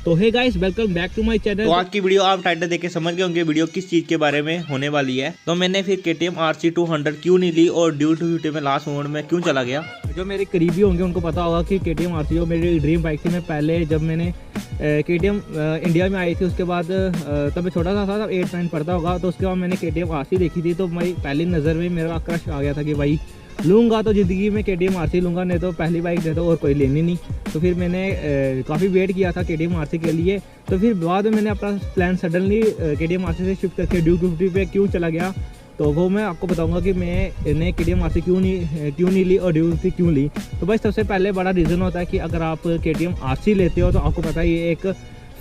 तो hey guys, welcome back to my channel. तो आज की वीडियो आप टाइटल देख के समझ गए होंगे वीडियो किस चीज के बारे में होने वाली है। तो मैंने फिर KTM RC 200 क्यों नहीं ली और ड्यूक 250 में लास्ट मोमेंट में क्यों चला गया। जो मेरे करीबी होंगे उनको पता होगा कि KTM RC जो मेरी ड्रीम बाइक थी। मैं पहले जब मैंने KTM इंडिया में आई थी, उसके बाद तब मैं छोटा सा था, तब 8-9 पढ़ता होगा। तो उसके बाद मैंने KTM RC देखी थी, तो भाई पहली नज़र में मेरा क्रश आ गया था कि भाई लूँगा तो ज़िंदगी में KTM RC लूँगा, नहीं तो पहली बाइक नहीं तो और कोई लेनी नहीं। तो फिर मैंने काफ़ी वेट किया था KTM RC के लिए। तो फिर बाद में मैंने अपना प्लान सडनली KTM RC से शिफ्ट करके ड्यूक 250 पे क्यों चला गया, तो वो मैं आपको बताऊंगा कि मैंने KTM RC क्यों नहीं ली और ड्यूक 250 क्यों ली। तो भाई सबसे पहले बड़ा रीज़न होता है कि अगर आप KTM RC लेते हो तो आपको पता है ये एक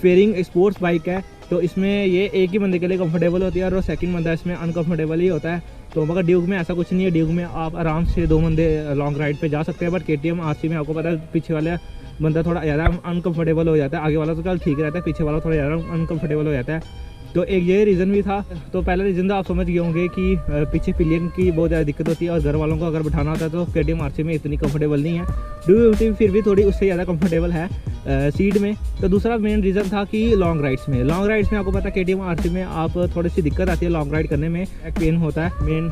फेयरिंग स्पोर्ट्स बाइक है। तो इसमें ये एक ही बंदे के लिए कंफर्टेबल होती है और सेकंड बंदा इसमें अनकंफर्टेबल ही होता है। तो मगर ड्यूक में ऐसा कुछ नहीं है। ड्यूक में आप आराम से 2 बंदे लॉन्ग राइड पे जा सकते हैं। बट KTM RC में आपको पता है पीछे वाला बंदा थोड़ा ज़्यादा अनकंफर्टेबल हो जाता है। आगे वाला तो चल ठीक रहता है, पीछे वाला थोड़ा ज़्यादा अनकंफर्टेबल हो जाता है। तो एक ये रीज़न भी था। तो पहला रीज़न तो आप समझ गए होंगे कि पीछे पिलियन की बहुत ज़्यादा दिक्कत होती है और घर वालों को अगर बिठाना होता है तो KTM RC में इतनी कंफर्टेबल नहीं है। ड्यूक 250 फिर भी थोड़ी उससे ज़्यादा कंफर्टेबल है सीट में। तो दूसरा मेन रीज़न था कि लॉन्ग राइड्स में आपको पता है KTM RC में आप थोड़ी सी दिक्कत आती है लॉन्ग राइड करने में, एक पेन होता है। मेन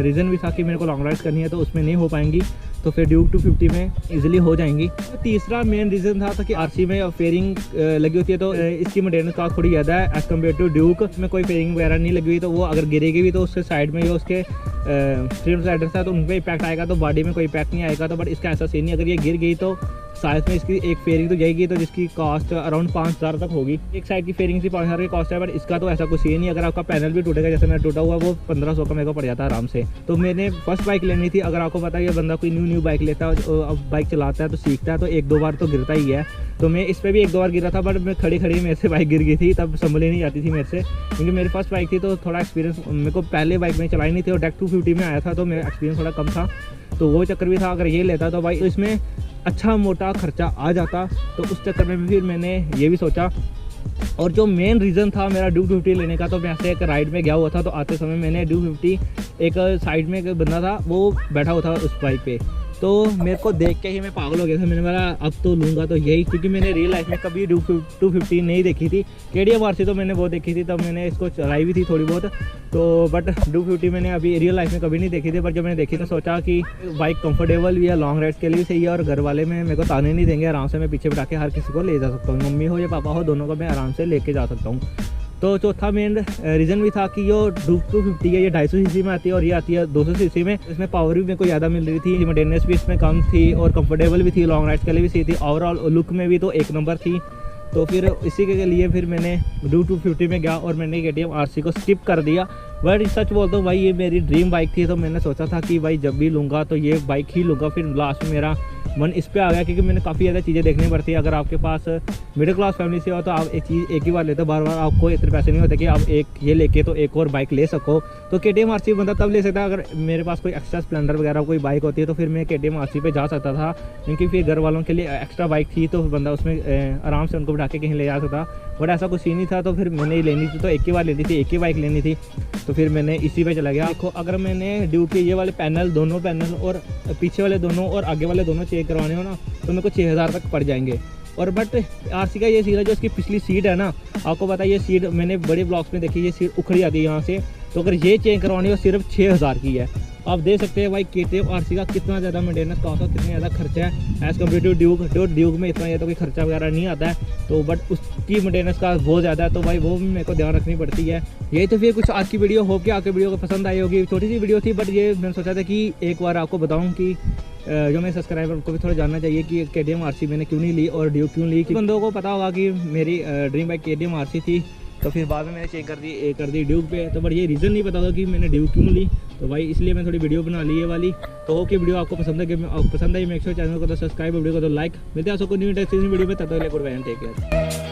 रीज़न भी था कि मेरे को लॉन्ग राइड करनी है तो उसमें नहीं हो पाएंगी, तो फिर ड्यूक 250 में इजीली हो जाएंगी। तो तीसरा मेन रीज़न था कि RC में फेयरिंग लगी होती है तो इसकी मेंटेनेंस कॉस्ट थोड़ी ज़्यादा है एज़ कम्पेयर टू ड्यूक में। कोई फेयरिंग वगैरह नहीं लगी हुई, तो वो अगर गिरेगी भी तो उसके साइड में जो उसके स्ट्रीम स्लाइडर्स है तो उन पर इम्पैक्ट आएगा, तो बॉडी में कोई इम्पैक्ट नहीं आएगा। तो बट इसका ऐसा सीन नहीं, अगर ये गिर गई तो साइड में इसकी एक फेयरिंग तो जाएगी, तो जिसकी कॉस्ट अराउंड 5,000 तक होगी। एक साइड की फेयरिंग से 5,000 की कॉस्ट है, बट इसका तो ऐसा कुछ ही नहीं। अगर आपका पैनल भी टूटेगा, जैसे मेरा टूटा हुआ, वो 1500 का मेरे को पड़ जाता है आराम से। तो मैंने फर्स्ट बाइक लेनी थी। अगर आपको पता है ये बंदा कोई न्यू बाइक लेता है और अब बाइक चलाता है तो सीखता है, तो 1-2 बार तो गिरता ही है। तो मैं इस पर भी 1-2 बार गिरा था, बट मैं खड़ी मेरे से बाइक गिर गई थी, तब संभली नहीं जाती थी मेरे से, क्योंकि मेरी फर्स्ट बाइक थी। तो थोड़ा एक्सपीरियंस मेरे को पहले बाइक में चलाई नहीं थी और ड्यूक 250 में आया था, तो मेरा एक्सपीरियंस थोड़ा कम था। तो वो चक्कर भी था। अगर ये लेता तो भाई तो इसमें अच्छा मोटा खर्चा आ जाता, तो उस चक्कर में फिर मैंने ये भी सोचा। और जो मेन रीज़न था मेरा ड्यूक 250 लेने का, तो मैं ऐसे एक राइड में गया हुआ था, तो आते समय मैंने ड्यूक 250 एक साइड में एक बंदा था वो बैठा हुआ था उस बाइक पे, तो मेरे को देख के ही मैं पागल हो गया था। मैंने बोला अब तो लूँगा तो यही, क्योंकि मैंने रियल लाइफ में कभी ड्यूक 250 नहीं देखी थी। KTM RC तो मैंने बहुत देखी थी, तब मैंने इसको चलाई भी थी थोड़ी बहुत। तो बट ड्यूक 250 मैंने अभी रियल लाइफ में कभी नहीं देखी थी। पर जब मैंने देखी तो सोचा कि बाइक कंफर्टेबल भी है, लॉन्ग राइड्स के लिए सही है और घर वाले में मेरे को ताने नहीं देंगे, आराम से मैं पीछे बैठा के हर किसी को ले जा सकता हूँ, मम्मी हो या पापा हो, दोनों को मैं आराम से लेके जा सकता हूँ। तो चौथा मेन रीज़न भी था कि जो ड्यूक 250 है ये 250 सीसी में आती है और ये आती है 200 सीसी में। इसमें पावर भी मेरे को ज़्यादा मिल रही थी, मेंटेनेंस भी इसमें कम थी और कंफर्टेबल भी थी, लॉन्ग राइड्स के लिए भी सही थी, ओवरऑल लुक में भी तो एक नंबर थी। तो फिर इसी के लिए फिर मैंने ड्यूक 250 में गया और मैंने KTM RC को स्किप कर दिया। बट सच बोलता हूँ भाई, ये मेरी ड्रीम बाइक थी, तो मैंने सोचा था कि भाई जब भी लूँगा तो ये बाइक ही लूँगा। फिर लास्ट में मेरा मन इस पे आ गया, क्योंकि मैंने काफ़ी ज़्यादा चीज़ें देखनी पड़ती है। अगर आपके पास मिडिल क्लास फैमिली से हो तो आप एक चीज़ एक ही बार लेते हो, बार बार आपको इतने पैसे नहीं होते कि आप एक ये लेके तो एक और बाइक ले सको। तो KTM RC बंदा तब ले सकता है अगर मेरे पास कोई एक्स्ट्रा स्प्लेंडर वगैरह कोई बाइक होती है, तो फिर मैं KTM RC पे जा सकता था, क्योंकि फिर घर वालों के लिए एक्स्ट्रा बाइक थी, तो बंदा उसमें आराम से उनको बिठा के कहीं ले जा सकता। बट ऐसा कुछ ही नहीं था, तो फिर मैंने लेनी थी तो एक ही बार लेनी थी, एक ही बाइक लेनी थी, तो फिर मैंने इसी पे चला गया। देखो, अगर मैंने ड्यूक के ये वाले पैनल, दोनों पैनल और पीछे वाले दोनों और आगे वाले दोनों चेक करवाने हो ना, तो मेरे को 6,000 तक पड़ जाएंगे। और बट RC का ये सीट है, जो इसकी पिछली सीट है ना, आपको पता है ये सीट मैंने बड़े ब्लॉक्स में देखी, ये सीट उखड़ी आती है यहाँ से, तो अगर ये चेंज करवानी हो सिर्फ 6,000 की है। आप देख सकते हैं भाई KTM RC का कितना ज़्यादा मेंटेनेंस कॉस्ट है, कितना ज़्यादा खर्चा है as compare to Duke. Duke में इतना ज़्यादा कोई खर्चा वगैरह नहीं आता है, तो बट उसकी मेंटेनेंस कॉस्ट बहुत ज़्यादा है, तो भाई वो भी मेरे को ध्यान रखनी पड़ती है। यही तो फिर कुछ आज की वीडियो, होप कि आपकी वीडियो को पसंद आई होगी। छोटी सी वीडियो थी, बट ये मैंने सोचा था कि एक बार आपको बताऊँ कि जो मेरे सब्सक्राइबर को भी थोड़ा जानना चाहिए कि KTM RC मैंने क्यों नहीं ली और ड्यूक क्यों ली। बंदों को पता होगा कि मेरी ड्रीम बाइक KTM RC थी, तो फिर बाद में मैंने चेक कर दी ड्यूक पे, तो बट ये रीज़न नहीं पता था कि मैंने ड्यूक क्यों ली। तो भाई इसलिए मैं थोड़ी वीडियो बना ली ये वाली। तो हो कि वीडियो आपको पसंद आई, मेक श्योर चैनल को तो सब्सक्राइब, वीडियो को तो लाइक। मिलते हैं आपको न्यू इंटरेस्टिंग वीडियो में, तब तक के लिए goodbye and take care.